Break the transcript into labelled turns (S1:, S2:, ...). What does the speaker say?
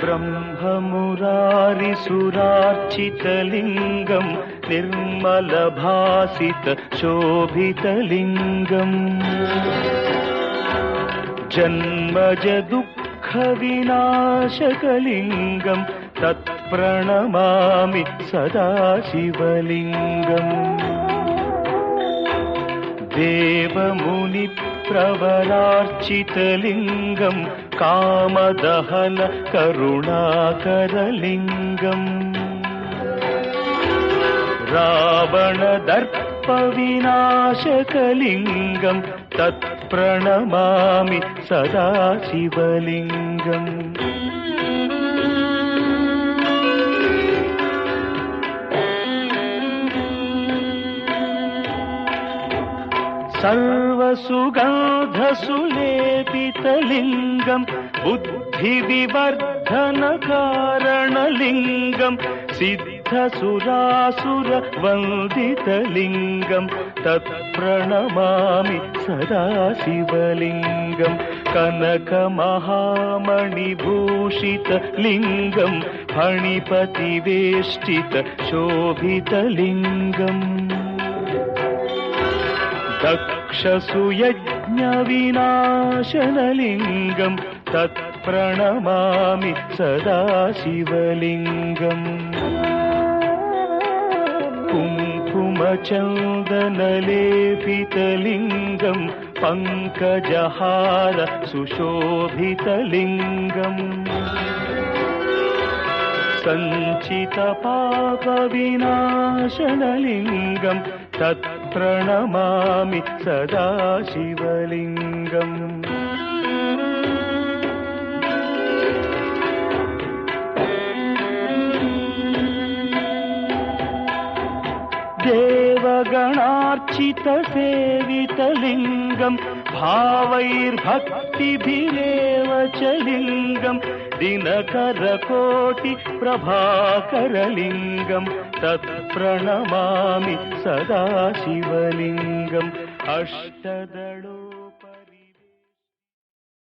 S1: ब्रह्ममुरारिसुरार्चितलिङ्गं निर्मलभासितशोभितलिङ्गम् जन्मजदुःखविनाशकलिङ्गं तत्प्रणमामि सदा शिवलिङ्गम् देवमुनिप्रवरार्चितलिङ्गं कामदहन करुणाकरलिङ्गम् रावणदर्पविनाशकलिङ्गं तत्प्रणमामि सदा शिवलिङ्गम् सर्वसुगन्धसुलेपितलिङ्गं बुद्धिविवर्धनकारणलिङ्गं सिद्धसुरासुरवन्दितलिङ्गं तत्प्रणमामि सदा शिवलिङ्गं कनकमहामणिभूषितलिङ्गं फणिपतिवेष्टितशोभितलिङ्गम् दक्षसुयज्ञविनाशनलिङ्गं तत्प्रणमामि सदा शिवलिङ्गम् कुङ्कुमचन्दनलेपितलिङ्गं पङ्कजहार सुशोभितलिङ्गम् सञ्चितपापविनाशनलिङ्गं तत्प्रणमामि सदा शिवलिङ्गम् देवगणार्चितसेवितलिङ्गं भावैर्भक्तिभिरेव च लिङ्गं दिनकरकोटिप्रभाकरलिङ्गं तत्प्रणमामि सदा शिवलिङ्गम् अष्टदलो